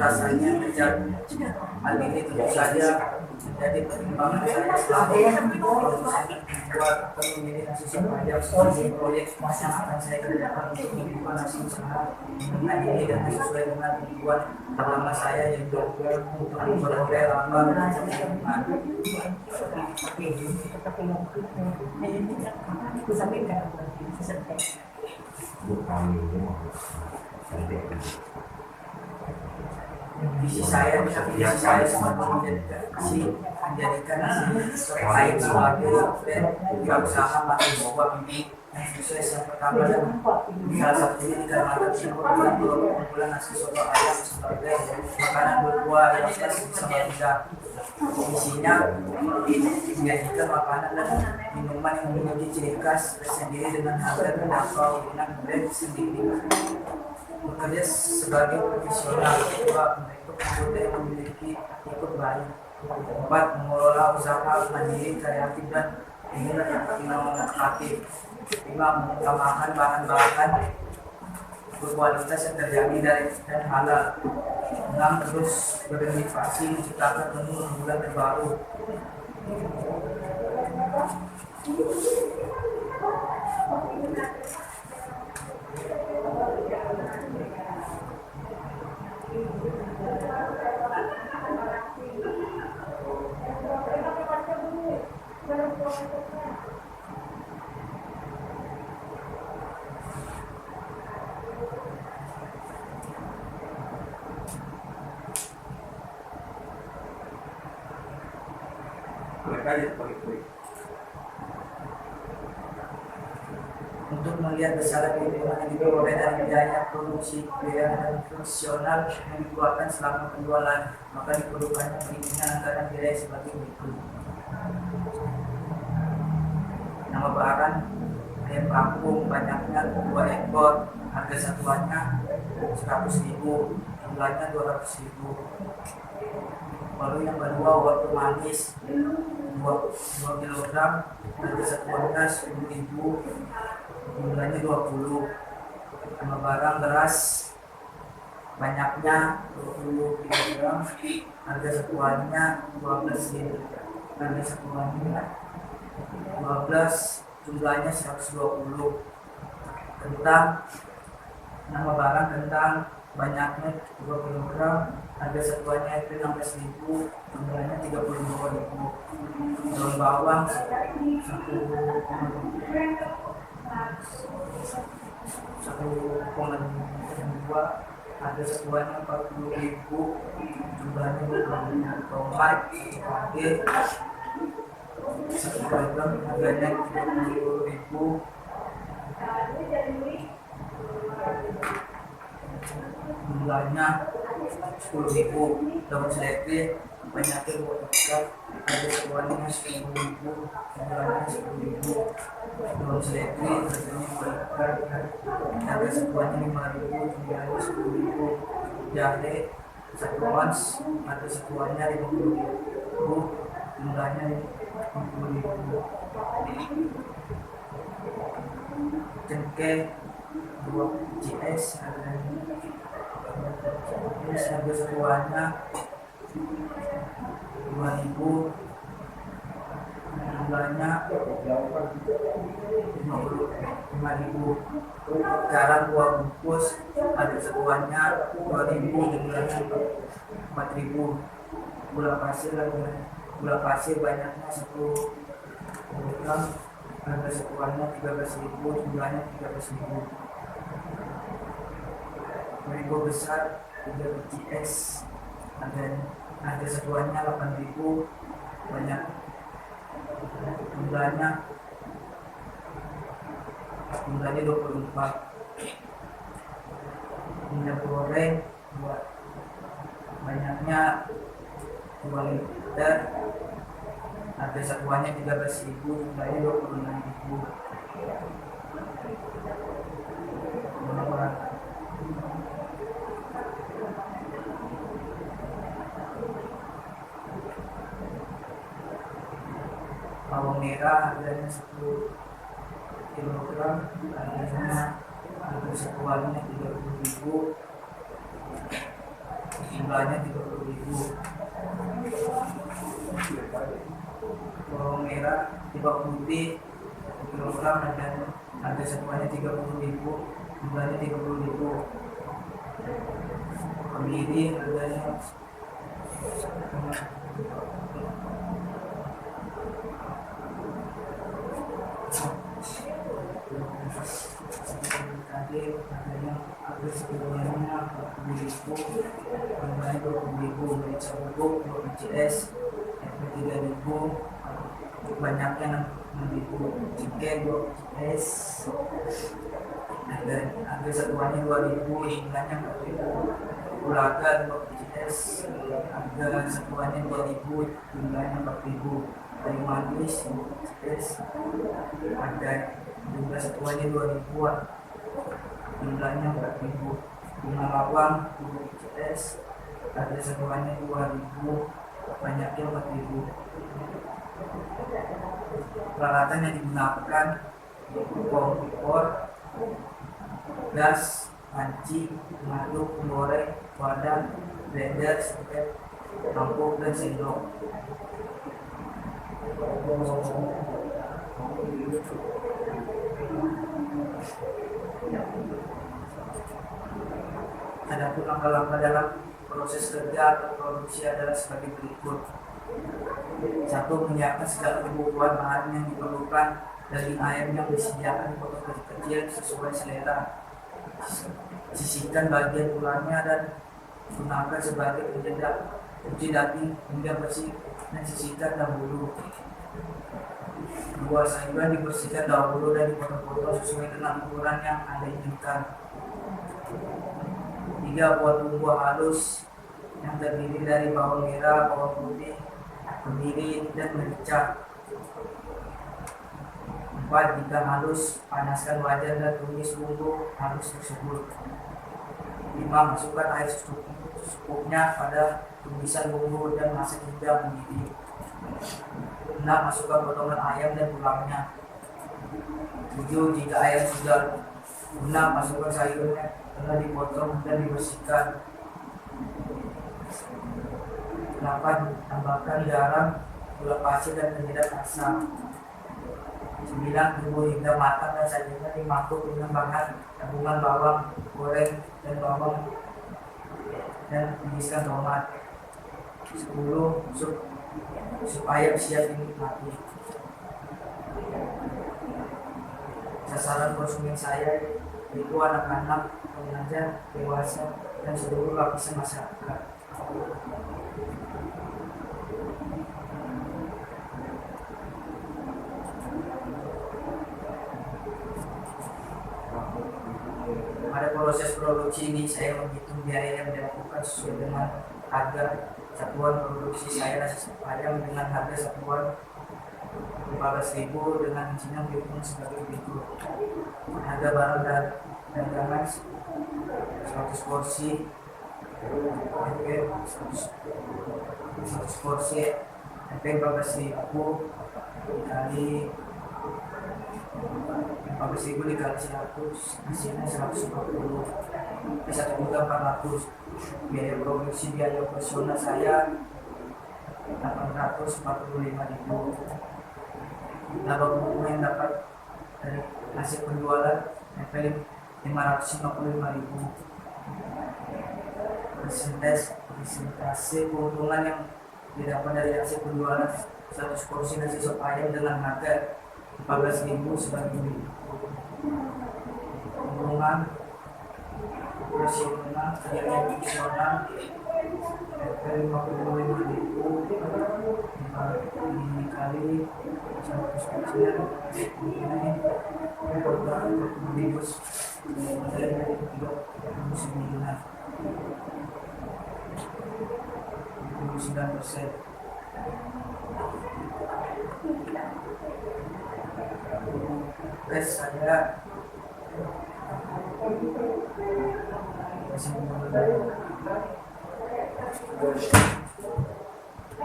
rasanya kejar hal ini tentu saja menjadi pertimbangan saya selalu buat memilih sesuatu yang proyek yang akan saya kerjakan untuk kehidupan usaha dengan ini dan sesuai dengan tujuan pertama saya yaitu untuk memperoleh lambang visi saya semakin menjadikan lain sebagai dan usaha masih sebuah mimpi yang sukses yang pertama dan salah satunya di Kalimantan Timur bulan nasi soto ayam sebagai makanan berkuah yang khas bersama lidah. Isinya menyajikan makanan dan minuman yang memiliki ciri khas tersendiri dengan harga terjangkau dengan brand sendiri. Bekerja sebagai profesional kedua untuk anggota yang memiliki ikut baik. 4. Mengelola usaha mandiri kreatif dan inovatif. 5. Mengutamakan bahan-bahan berkualitas yang terjamin dan halal. 6. Terus berinovasi menciptakan menu unggulan terbaru. Untuk melihat besaran keuntungan yang diperoleh dari biaya produksi biaya dan fungsional yang dikeluarkan selama penjualan, maka diperlukan perhitungan antara biaya sebagai berikut. Nama barang ayam kampung banyaknya 2 ekor, harga satuannya 100.000, jumlahnya 200.000. Lalu yang kedua wortel manis 2 kg, harga satuannya 10.000, jumlahnya 20. Nama barang beras banyaknya 20 kg, harga satuannya 12.000, harga satuannya 12, jumlahnya 120. Kentang, nama barang kentang banyaknya 2 kg, harga satuannya itu 16.000, jumlahnya 32.000. Daun bawang 1,2, harga satuannya 40.000, jumlahnya 20. Tomat 1 paket 1 kg, harganya 30.000, jumlahnya 10.000. Daun seledri banyaknya 2 paket, harga satuannya 10.000, jumlahnya 10.000. Daun seledri harganya 2 paket, harga satuannya 5.000, jumlahnya 10.000. Jahe 1 ons, harga satuannya 50.000, jumlahnya 50.000. Cengkeh 2 CS, harga satuannya 2.000, jumlahnya 55.000. Garam 2 bungkus, harga satuannya 2.000, jumlahnya 4.000. Gula pasir banyaknya 1 kg, harga satuannya 13.000, jumlahnya 13.000. Terigu besar 3 GS, harga satuannya 8.000, banyak jumlahnya 24. Minyak goreng banyaknya 2 liter, harga satuannya 13.000, jumlahnya 26.000. Bawang merah harganya 1 kg, harga satuannya 30.000, jumlahnya 30.000. Bawang merah, bawang putih 1 kilogram dan harga satuannya 30.000, jumlahnya 30.000. Kemiri harganya harganya sekitarnya 40.000, jumlahnya 20.000. Merica bubuk 2 bcs 3.000, banyaknya 6.000. Cengkeh 2 bcs, harga satuannya 2.000, jumlahnya 4.000. Ulaga 2 bcs, harga satuannya 2.000, jumlahnya 4.000. Kayu manis 2 bcs, harga jumlah satuannya 2.000-an, jumlahnya 4.000. Bunga lawang 2 bcs, harga satuannya 2.000, banyaknya 4.000. Peralatan yang digunakan kompor, gas, panci, madu, penggoreng, wadah, blender, sepet, mangkuk, dan sendok. Adapun langkah-langkah dalam proses kerja atau produksi adalah sebagai berikut. 1. Menyiapkan segala kebutuhan bahan yang diperlukan. Daging ayam yang disediakan dipotong kecil-kecil sesuai selera. Sisihkan bagian tulangnya dan gunakan sebagai penjeda. Cuci daging hingga bersih dan sisihkan dahulu. 2. Sayuran dibersihkan dahulu dan dipotong-potong sesuai dengan ukuran yang Anda inginkan. 3. Buat bumbu halus yang terdiri dari bawang merah, bawang putih, kemiri, dan merica. 4. Jika halus, panaskan wajan dan tumis bumbu halus tersebut. 5. Masukkan air secukupnya pada tumisan bumbu dan masak hingga mendidih. 6. Masukkan potongan ayam dan tulangnya. 7. Jika ayam sudah lunak, masukkan sayurnya telah dipotong dan dibersihkan. 8. Tambahkan garam, gula pasir, dan penyedap rasa. 9. Tunggu hingga matang dan sayurnya dimangkuk dengan bahan tabungan bawang goreng dan bawang dan tiriskan tomat. 10. Sup ayam siap dinikmati. Sasaran konsumen saya yaitu anak-anak, remaja, dewasa, dan seluruh lapisan masyarakat. Pada proses produksi ini saya menghitung biaya yang dilakukan sesuai dengan harga satuan produksi saya ayam dengan harga satuan 15.000 dengan isinya dihitung sebagai berikut. Harga barang dan dagangan 100 porsi, 100 porsi, MP 14.000 dikali 15.000 dikali 100, hasilnya 140, 1.400. Biaya produksi, biaya operasional saya 845.000. Laba keuntungan yang dapat dari hasil penjualan MP 555.000. Persentase keuntungan yang didapat dari hasil penjualan 100 porsi nasi sop ayam dengan harga 14.000 sebagai berikut. Keuntungan operasional, biaya operasional MP 55.000 dikali 100%, ini program bebas dari 39%. Tes saya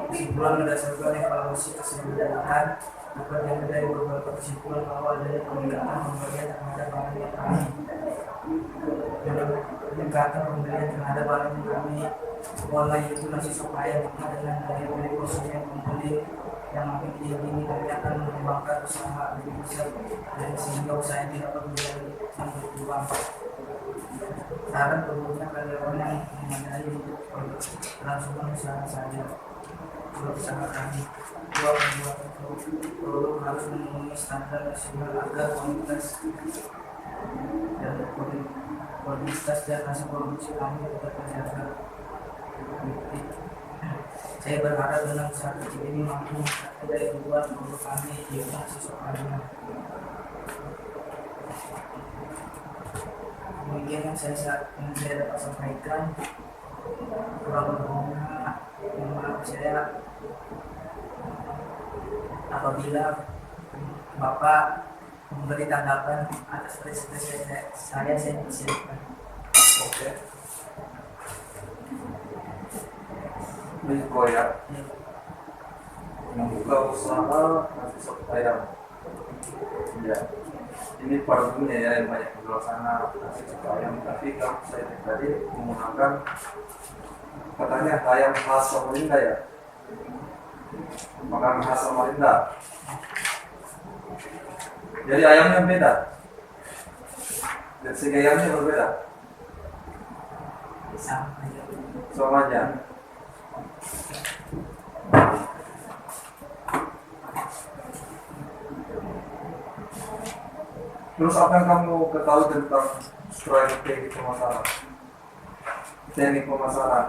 kesimpulan berdasarkan evaluasi keseluruhan dapat diambil dari beberapa kesimpulan awal dari penelitian pembagian terhadap bahan yang kami peningkatan pembelian terhadap barang yang kami mulai itu masih supaya dengan dari beli khususnya pembeli yang makin tinggi kami akan mengembangkan usaha lebih besar dan sehingga usaha yang tidak berbiaya yang berkembang. Saran perlunya karyawan yang memadai untuk kelangsungan usaha saya. Usaha kami dua membuat produk harus memenuhi standar nasional agar kualitas dan hasil produksi kami tetap terjaga. Saya berharap dengan usaha kecil ini mampu dari membuat produk kami di siswa kami. Demikian yang saya dapat sampaikan. Kurang lebihnya yang maaf saya apabila Bapak memberi tanggapan atas presentasi saya silakan. Oke. Miko ya. Membuka usaha nasi sop ayam. Ya. Ini pada umumnya ya yang banyak di luar sana nasi sop ayam. Tapi kalau saya tadi menggunakan katanya ayam khas Samarinda ya. Makanan khas Samarinda. Jadi ayamnya beda. Dan segi ayamnya berbeda. Sama aja. Terus apa yang kamu ketahui tentang strategi pemasaran? Teknik pemasaran?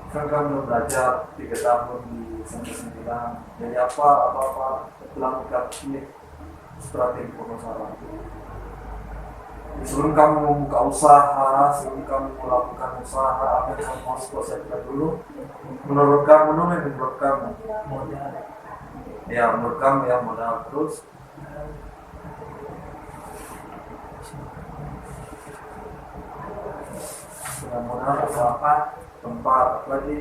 Kan kamu belajar 3 tahun di sembilan. Jadi apa pelanggan ini strategi pemasaran? Sebelum kamu membuka usaha, sebelum kamu melakukan usaha, apa yang kamu harus persiapkan dulu? Menurut kamu, Modal. Ya, menurut kamu ya modal. Terus modal apa? Tempat apa lagi?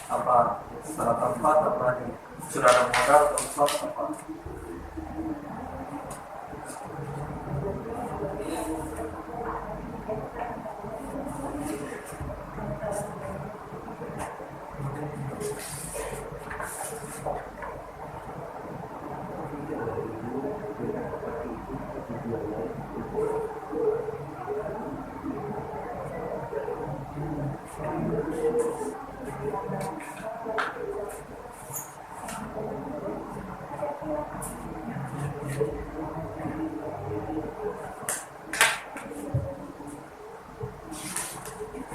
Apa? Setelah tempat apa lagi? Sudah ada modal, tempat apa?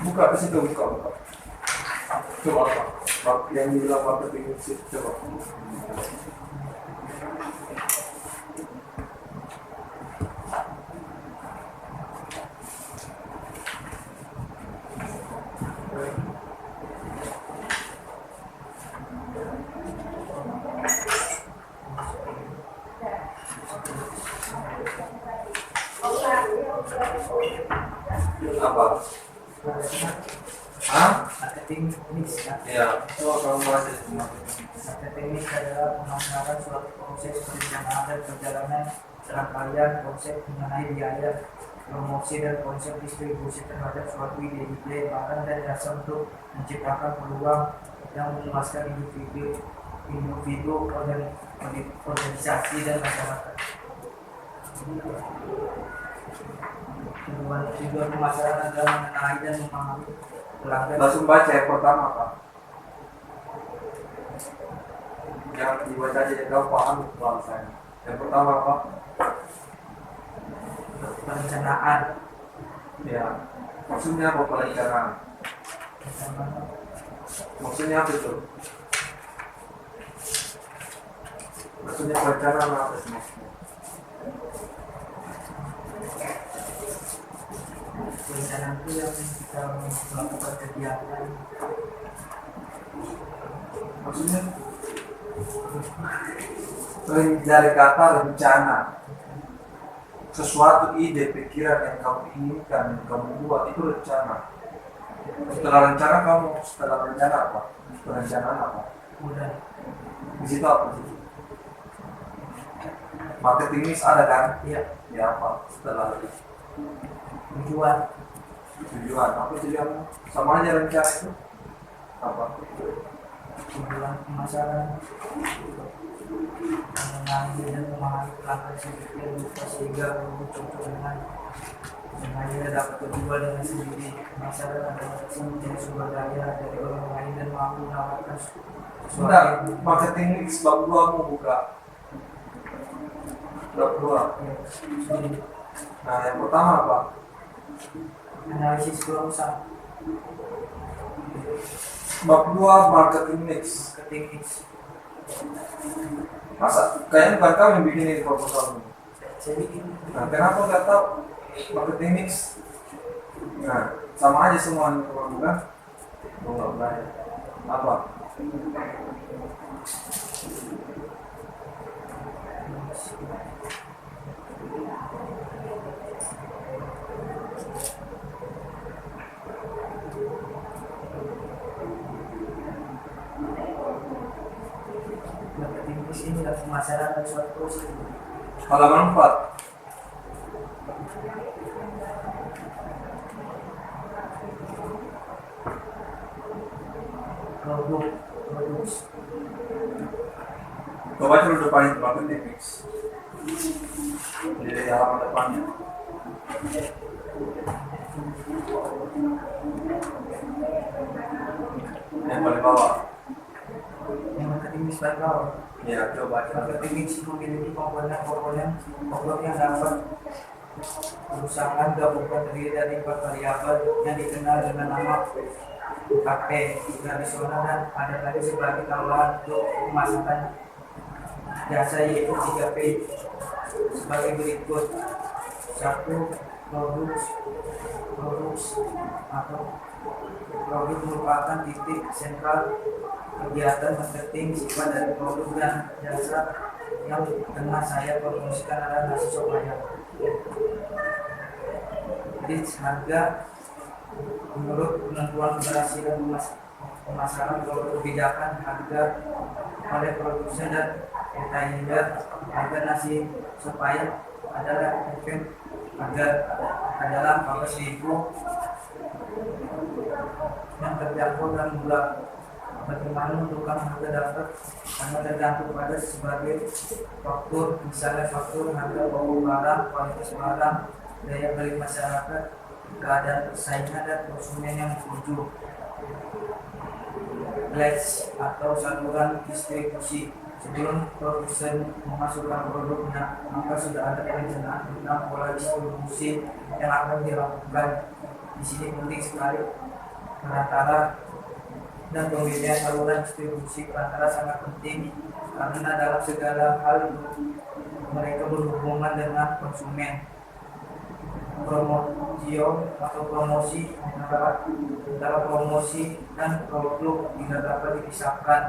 Buka ke situ, buka. Coba apa? Yang dibilang marketing sih, coba. Apa? Marketing mix ya. Ya, coba kamu masih Marketing mix adalah pemasaran suatu proses perencanaan dan perjalanan serangkaian konsep mengenai biaya, promosi dan konsep distribusi terhadap suatu ide barang dan jasa untuk menciptakan peluang yang memuaskan individu, organisasi dan masyarakat. Tujuan pemasaran adalah mengenai dan memahami pelanggan. langsung baca yang pertama Pak. Yang dibaca aja kau paham bahasanya. Yang pertama apa? Perencanaan. Ya. Maksudnya apa perencanaan? Maksudnya apa itu? Maksudnya perencanaan apa sih maksudnya? Perencanaan itu yang kita melakukan kegiatan. Maksudnya dari kata rencana. sesuatu ide, pikiran yang kamu inginkan, yang kamu buat itu rencana. Setelah rencana apa? Perencanaan apa? Udah. Di situ apa sih? Marketing mix ada kan? Iya. Ya apa? Setelah itu Tujuan. tujuan apa tujuan? Sama aja rencana itu apa? Tujuan pemasaran. Mengenali dan memahami pelanggan sehingga cocok dengan semuanya dapat tujuan dengan sendiri. Pemasaran adalah mencari sumber daya dari orang lain dan mampu menawarkan Sebentar, marketing mix bab 2 mau buka. Bab 2. Nah, yang pertama apa? Analisis perusahaan. Bab 2 marketing mix. Marketing mix. Masa kayaknya bukan kamu yang bikin ini proposal ini. Saya bikin. Nah, kenapa nggak tahu marketing mix? Nah, sama aja semua yang kamu bukan? Oh, nggak belajar. Apa? Marketing mix ini adalah pemasaran dan suatu perusahaan. Halaman 4. Produk. Coba dulu depan itu marketing mix. Di halaman depannya. Yang paling bawah. Yang marketing mix paling bawah. Ya, coba. Marketing mix memiliki komponen pokok yang dapat perusahaan gabungan terdiri dari 4 variabel yang dikenal dengan nama KP tradisional dan ada lagi sebagai tawaran untuk pemasaran jasa yaitu 3P sebagai berikut. 1. Produk atau produk merupakan titik sentral kegiatan marketing. Sifat dari produk dan jasa yang tengah saya promosikan adalah nasi sop ayam. Reach harga menurut penentuan keberhasilan pemasaran produk kebijakan harga oleh produsen dan retailer. Harga nasi sop ayam adalah harga adalah 14.000 yang terjangkau dan murah. Bagaimana menentukan harga dapat karena tergantung pada sebagai faktor, misalnya faktor harga pokok barang, kualitas barang, daya beli masyarakat, keadaan persaingan dan konsumen yang setuju. Leads atau saluran distribusi. Sebelum produsen memasukkan produknya, maka sudah ada perencanaan tentang pola distribusi yang akan dilakukan. Di sini penting sekali perantara dan pemilihan saluran distribusi perantara sangat penting karena dalam segala hal mereka berhubungan dengan konsumen. Promosi antara promosi dan produk tidak dapat dipisahkan.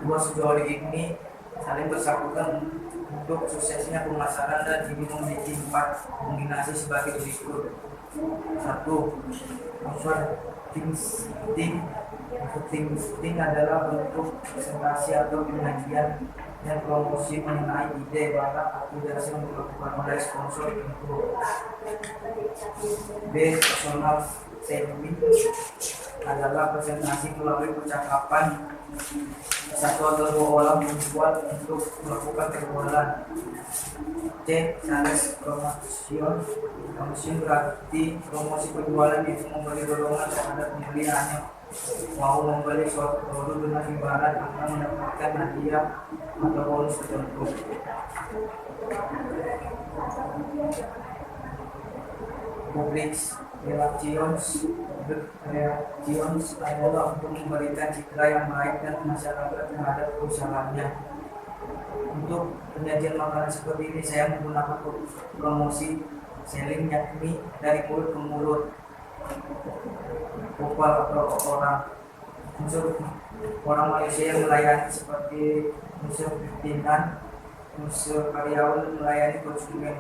Dua sejoli ini saling bersangkutan untuk suksesnya pemasaran dan ini memiliki 4 kombinasi sebagai berikut. 1. Marketing adalah bentuk presentasi atau penyajian dan promosi mengenai ide, barang, atau jasa yang dilakukan oleh sponsor tertentu. B. Personal selling adalah presentasi melalui percakapan satu atau 2 orang menjual untuk melakukan penjualan. C. Sales promotion berarti promosi penjualan itu memberi dorongan terhadap pembeli hanya mau membeli suatu produk dengan imbalan akan mendapatkan hadiah atau bonus tertentu. Public relations adalah untuk memberikan citra yang baik dan masyarakat terhadap perusahaannya. Untuk penyajian makanan seperti ini saya menggunakan promosi selling, yakni dari mulut ke mulut. Popal atau unsur orang Malaysia yang melayani seperti unsur pimpinan, unsur karyawan melayani konsumen.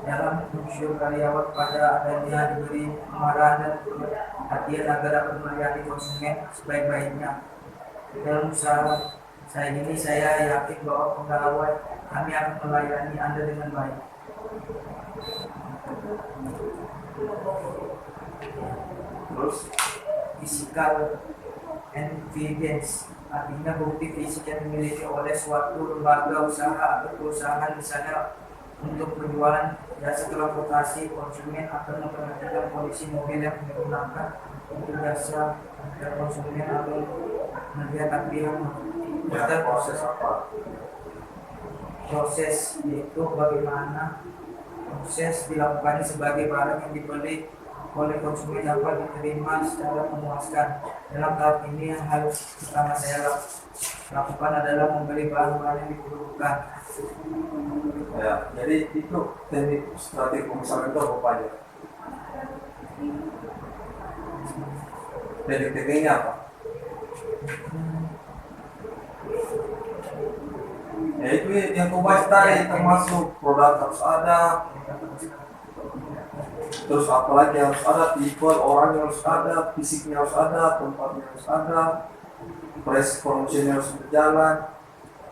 Dalam unsur karyawan pada adanya diberi pengarahan dan perhatian agar dapat melayani konsumen sebaik-baiknya. Dalam usaha saya ini, saya yakin bahwa pegawai kami akan melayani Anda dengan baik. Terus Physical evidence, artinya bukti fisik yang dimiliki oleh suatu lembaga usaha atau perusahaan, misalnya untuk penjualan jasa transportasi. Konsumen akan memperhatikan kondisi mobil yang digunakan untuk jasa, dan konsumen akan melihat tampilan ya, proses apa? proses, yaitu bagaimana proses dilakukannya sebagai barang yang dibeli oleh konsumen dapat diterima secara memuaskan. Dalam tahap ini yang harus pertama saya lakukan adalah membeli bahan-bahan yang diperlukan. Ya, jadi itu teknik strategi pemasaran itu apa aja? Teknik-tekniknya apa? Ya itu yang kau bahas tadi, termasuk produk harus ada, terus apalagi harus ada, people orangnya harus ada, fisiknya harus ada, tempatnya harus ada, price promotionnya harus berjalan,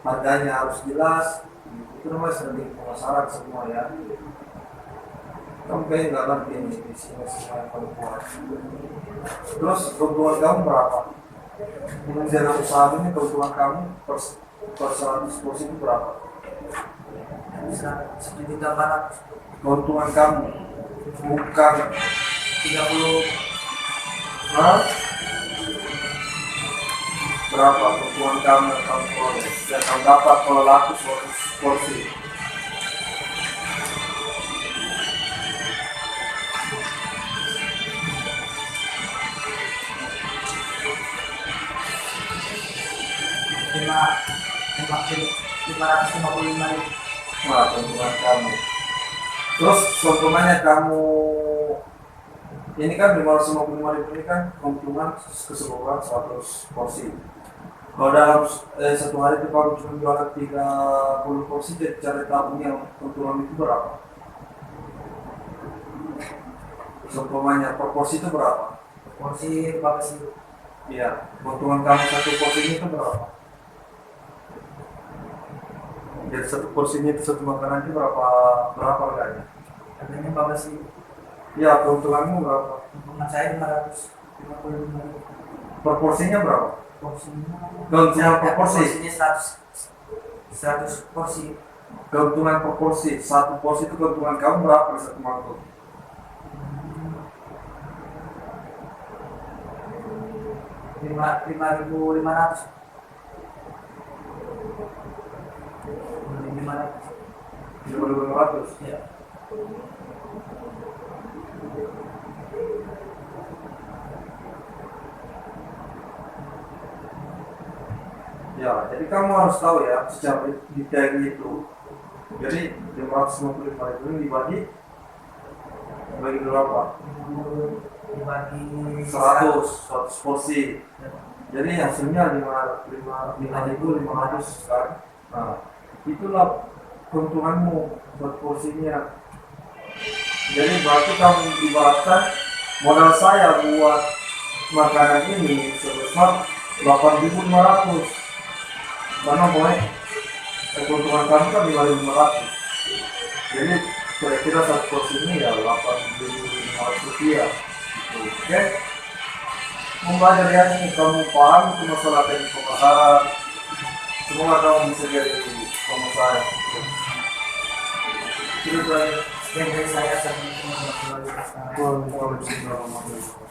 harganya harus jelas. Itu namanya strategi pemasaran semua ya. Kamu kayaknya nggak ngerti ini di sini semua yang kamu buat. Terus keuntungan kamu berapa? Dengan jalan usaha ini keuntungan kamu per 100 porsi itu berapa? 1.400.000. Keuntungan kamu bukan 30. Hah? Berapa keuntungan kamu yang kamu peroleh dan kamu dapat kalau laku 100 porsi? Lima 555.000. Nah, keuntungan kamu. Terus keuntungannya kamu ini kan 555.000 ini kan keuntungan keseluruhan 100 porsi. Kalau dalam satu hari itu kamu cuma jualan 30 porsi, jadi cari tahu yang keuntungan itu berapa? Keuntungannya per porsi itu berapa? Porsi berapa sih? Iya, keuntungan kamu satu porsinya itu berapa? Jadi satu porsinya itu satu makanan itu berapa harganya? Harganya berapa sih? Ya, keuntunganmu berapa? Keuntungan saya 555.000. Per porsinya berapa? Porsinya Keuntungan per porsi? porsinya 100 porsi. Keuntungan per porsi, satu porsi itu keuntungan kamu berapa per satu mangkuk? 5.500. 5.500. Ya. Ya, jadi kamu harus tahu ya secara detail itu. Jadi 555.000 ini dibagi berapa? Dibagi 100 porsi. Jadi hasilnya 5.500 kan. Nah, itulah keuntunganmu buat porsinya. Jadi berarti kamu ibaratkan modal saya buat makanan ini sebesar 8.500. Karena boleh keuntungan kamu kan 5.500. Jadi kira-kira satu porsi ini ya 8.500 rupiah. Oke. Belajar ya nih, kamu paham itu masalah teknik pemasaran. Semoga kamu bisa jadi pengusaha. Itu sekian dari saya. Assalamualaikum warahmatullahi wabarakatuh. Waalaikumsalam warahmatullahi wabarakatuh.